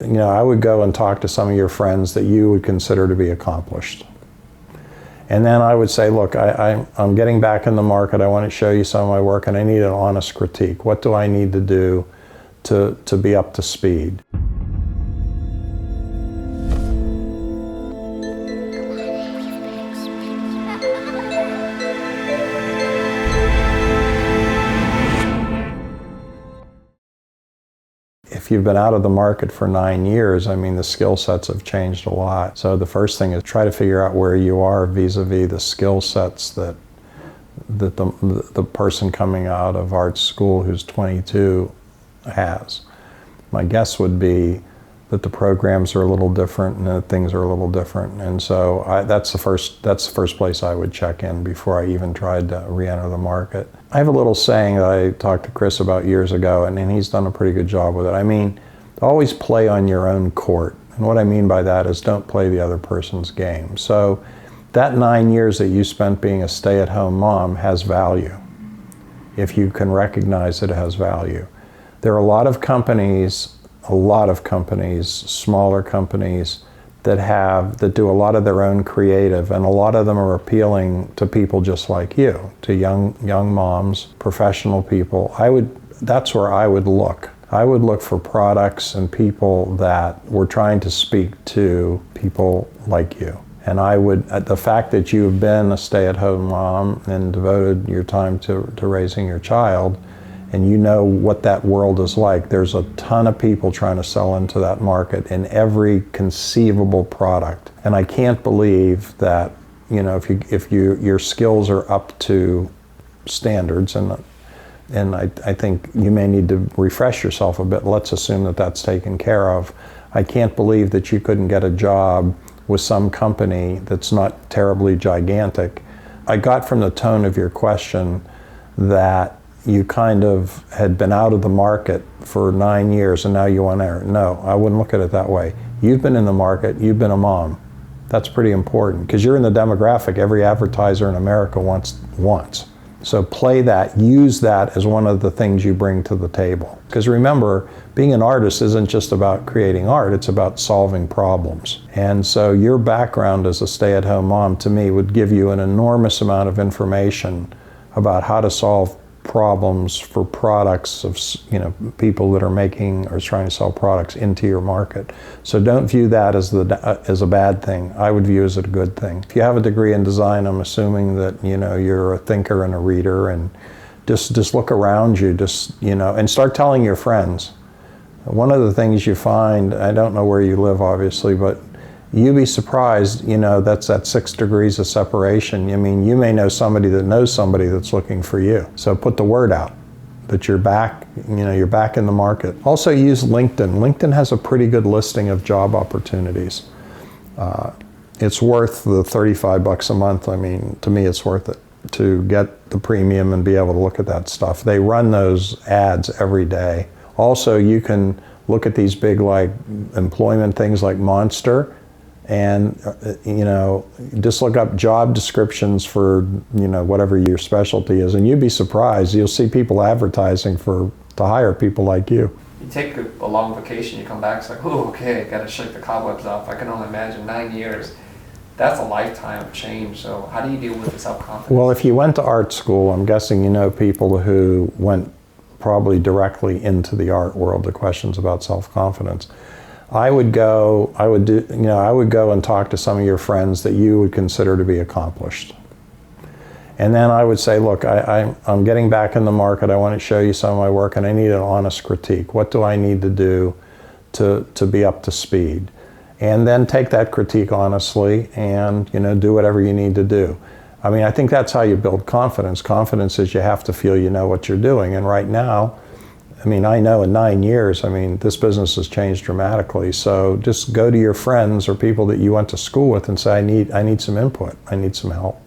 I would go and talk to some of your friends that you would consider to be accomplished. And then I would say, look, I'm getting back in the market. I want to show you some of my work, and I need an honest critique. What do I need to do to be up to speed? If you've been out of the market for 9 years, the skill sets have changed a lot. So the first thing is try to figure out where you are vis-a-vis the skill sets that the person coming out of art school who's 22 has. My guess would be that the programs are a little different and that things are a little different. And so that's the first place I would check in before I even tried to re-enter the market. I have a little saying that I talked to Chris about years ago, and he's done a pretty good job with it. Always play on your own court. And what I mean by that is don't play the other person's game. So that 9 years that you spent being a stay-at-home mom has value, if you can recognize that it has value. There are a lot of companies, smaller companies, that do a lot of their own creative, and a lot of them are appealing to people just like you, to young moms, professional people. That's where I would look. I would look for products and people that were trying to speak to people like you. And the fact that you've been a stay-at-home mom and devoted your time to raising your child, and you know what that world is like. There's a ton of people trying to sell into that market in every conceivable product. And I can't believe that, if your skills are up to standards, and I think you may need to refresh yourself a bit. Let's assume that that's taken care of. I can't believe that you couldn't get a job with some company that's not terribly gigantic. I got from the tone of your question that you kind of had been out of the market for 9 years and now you want to. No, I wouldn't look at it that way. You've been in the market, you've been a mom. That's pretty important because you're in the demographic every advertiser in America wants. So play that, use that as one of the things you bring to the table. Because remember, being an artist isn't just about creating art, it's about solving problems. And so your background as a stay-at-home mom, to me, would give you an enormous amount of information about how to solve problems for products of people that are making or trying to sell products into your market. So don't view that as a bad thing. I would view it as a good thing. If you have a degree in design, I'm assuming that you're a thinker and a reader, and just look around you, and start telling your friends. One of the things you find, I don't know where you live obviously, but you'd be surprised, that's at 6 degrees of separation. You may know somebody that knows somebody that's looking for you. So put the word out that you're back, you're back in the market. Also use LinkedIn. LinkedIn has a pretty good listing of job opportunities. It's worth the $35 a month. To me, it's worth it to get the premium and be able to look at that stuff. They run those ads every day. Also, you can look at these big employment things like Monster, and just look up job descriptions for whatever your specialty is, and you'd be surprised. You'll see people advertising to hire people like you. You take a long vacation, you come back, it's like, oh, okay, I gotta shake the cobwebs off. I can only imagine 9 years. That's a lifetime of change. So how do you deal with the self-confidence? Well, if you went to art school, I'm guessing people who went probably directly into the art world to questions about self-confidence. I would go and talk to some of your friends that you would consider to be accomplished. And then I would say, look, I'm getting back in the market. I want to show you some of my work, and I need an honest critique. What do I need to do to be up to speed? And then take that critique honestly and do whatever you need to do. I think that's how you build confidence. Confidence is you have to feel you know what you're doing. And right now, I know in 9 years, this business has changed dramatically. So just go to your friends or people that you went to school with and say, I need some input. I need some help.